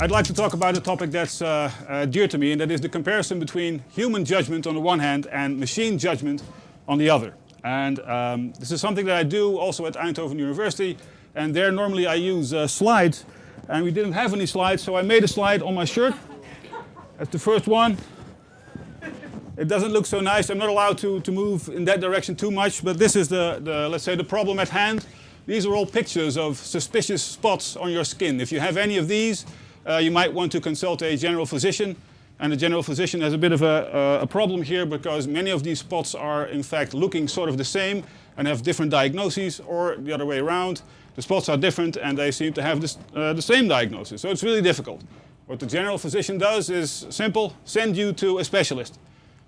I'd like to talk about a topic that's dear to me, and that is the comparison between human judgment on the one hand and machine judgment on the other. And this is something that I do also at Eindhoven University, and there normally I use slides, and we didn't have any slides, so I made a slide on my shirt. That's the first one. It doesn't look so nice. I'm not allowed to move in that direction too much, but this is let's say, the problem at hand. These are all pictures of suspicious spots on your skin. If you have any of these, you might want to consult a general physician. And the general physician has a bit of a problem here, because many of these spots are in fact looking sort of the same and have different diagnoses, or the other way around. The spots are different and they seem to have the same diagnosis. So it's really difficult. What the general physician does is simple: send you to a specialist.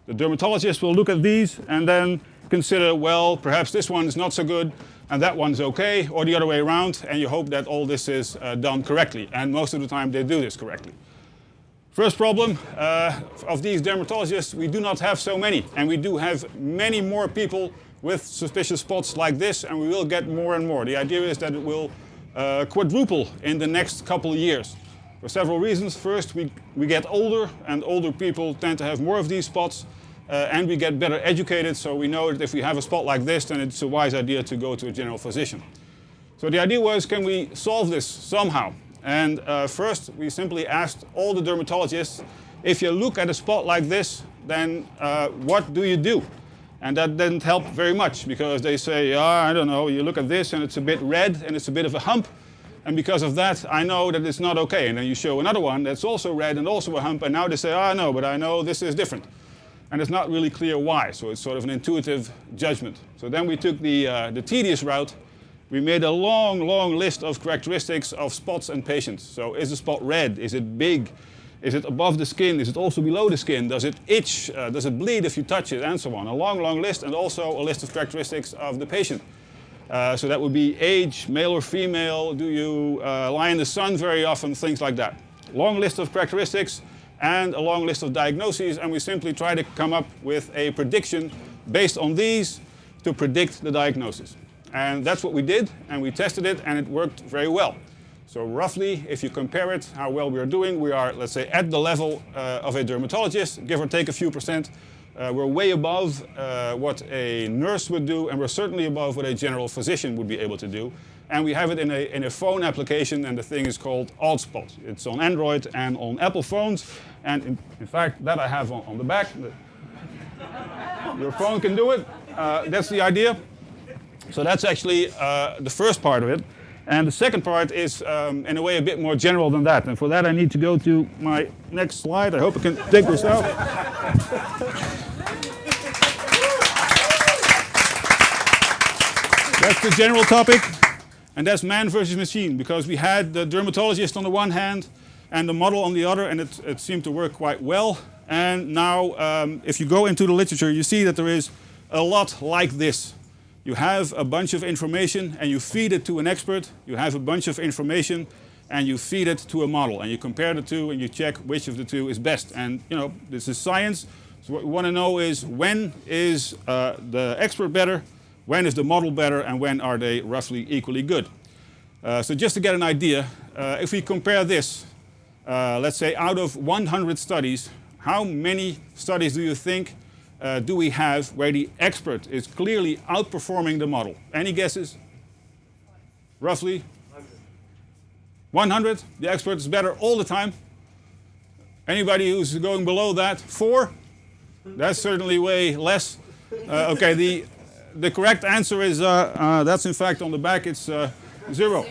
The dermatologist will look at these and then consider, well, perhaps this one is not so good and that one's okay, or the other way around, and you hope that all this is done correctly. And most of the time they do this correctly. First problem of these dermatologists: we do not have so many, and we do have many more people with suspicious spots like this, and we will get more and more. The idea is that it will quadruple in the next couple of years. For several reasons. First, we get older, and older people tend to have more of these spots, and we get better educated, so we know that if we have a spot like this, then it's a wise idea to go to a general physician. So the idea was, can we solve this somehow? And first, we simply asked all the dermatologists, if you look at a spot like this, then what do you do? And that didn't help very much, because they say, I don't know, you look at this and it's a bit red and it's a bit of a hump, and because of that I know that it's not okay. And then you show another one that's also red and also a hump, and now they say, no, but I know this is different. And it's not really clear why, so it's sort of an intuitive judgment. So then we took the tedious route. We made a long, long list of characteristics of spots and patients. So is the spot red? Is it big? Is it above the skin? Is it also below the skin? Does it itch? Does it bleed if you touch it? And so on. A long, long list, and also a list of characteristics of the patient. So that would be age, male or female, do you lie in the sun very often, things like that. Long list of characteristics and a long list of diagnoses, and we simply try to come up with a prediction based on these to predict the diagnosis. And that's what we did, and we tested it, and it worked very well. So roughly, if you compare it, how well we are doing, we are, let's say, at the level of a dermatologist, give or take a few percent. We're way above what a nurse would do, and we're certainly above what a general physician would be able to do. And we have it in a phone application, and the thing is called OddSpot. It's on Android and on Apple phones, and in fact, that I have on the back. Your phone can do it. That's the idea. So that's actually the first part of it. And the second part is, in a way, a bit more general than that. And for that I need to go to my next slide. I hope I can take this out. That's the general topic. And that's man versus machine, because we had the dermatologist on the one hand and the model on the other, and it seemed to work quite well. And now, if you go into the literature, you see that there is a lot like this. You have a bunch of information and you feed it to an expert. You have a bunch of information and you feed it to a model, and you compare the two and you check which of the two is best. And this is science. So what we want to know is, when is the expert better, when is the model better, and when are they roughly equally good? So just to get an idea, if we compare this, let's say out of 100 studies, how many studies do you think do we have where the expert is clearly outperforming the model? Any guesses? Roughly? 100? The expert is better all the time? Anybody who's going below that? 4? That's certainly way less. Okay, the correct answer is, that's in fact on the back, it's 0.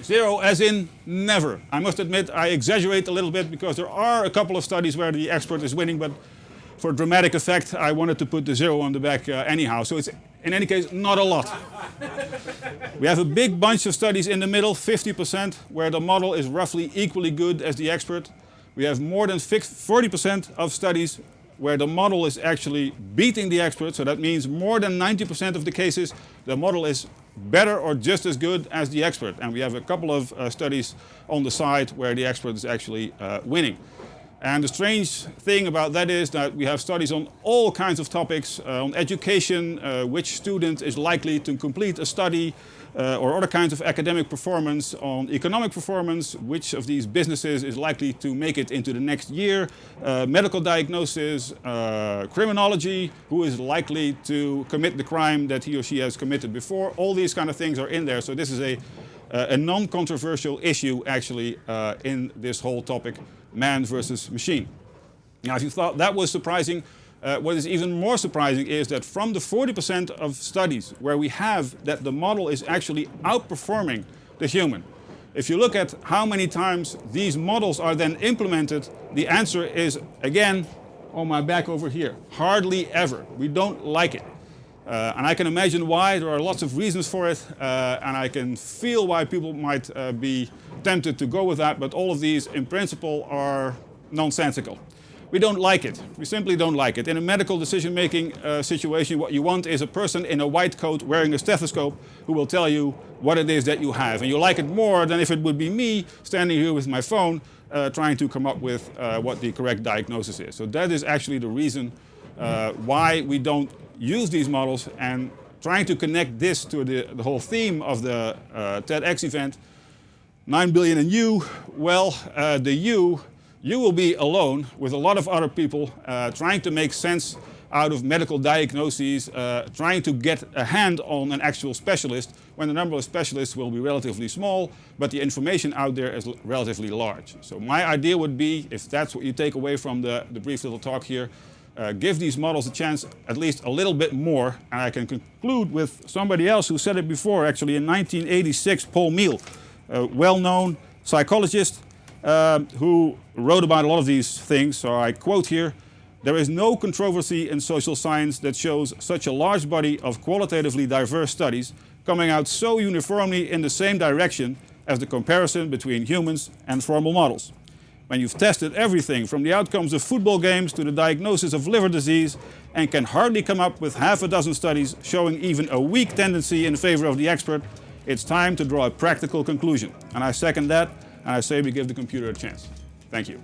0 as in never. I must admit I exaggerate a little bit, because there are a couple of studies where the expert is winning, but for dramatic effect I wanted to put the 0 on the back anyhow. So it's in any case not a lot. We have a big bunch of studies in the middle, 50%, where the model is roughly equally good as the expert. We have more than 40% of studies where the model is actually beating the expert, so that means more than 90% of the cases the model is better or just as good as the expert. And we have a couple of studies on the side where the expert is actually winning. And the strange thing about that is that we have studies on all kinds of topics, on education, which student is likely to complete a study, or other kinds of academic performance, on economic performance, which of these businesses is likely to make it into the next year, medical diagnosis, criminology, who is likely to commit the crime that he or she has committed before. All these kind of things are in there, so this is a non-controversial issue actually in this whole topic, man versus machine. Now, if you thought that was surprising, what is even more surprising is that from the 40% of studies where we have that the model is actually outperforming the human, if you look at how many times these models are then implemented, the answer is, again, on my back over here, hardly ever. We don't like it. And I can imagine why. There are lots of reasons for it, and I can feel why people might be tempted to go with that, but all of these in principle are nonsensical. We don't like it. We simply don't like it. In a medical decision-making situation, what you want is a person in a white coat wearing a stethoscope who will tell you what it is that you have. And you like it more than if it would be me standing here with my phone trying to come up with what the correct diagnosis is. So that is actually the reason why we don't use these models, and trying to connect this to the whole theme of the TEDx event, 9 billion and you, well, you will be alone with a lot of other people trying to make sense out of medical diagnoses, trying to get a hand on an actual specialist when the number of specialists will be relatively small, but the information out there is relatively large. So my idea would be, if that's what you take away from the brief little talk here, give these models a chance at least a little bit more. And I can conclude with somebody else who said it before, actually in 1986, Paul Meehl, a well-known psychologist who wrote about a lot of these things. So I quote here, "There is no controversy in social science that shows such a large body of qualitatively diverse studies coming out so uniformly in the same direction as the comparison between humans and formal models. When you've tested everything from the outcomes of football games to the diagnosis of liver disease and can hardly come up with half a dozen studies showing even a weak tendency in favor of the expert, it's time to draw a practical conclusion." And I second that, and I say we give the computer a chance. Thank you.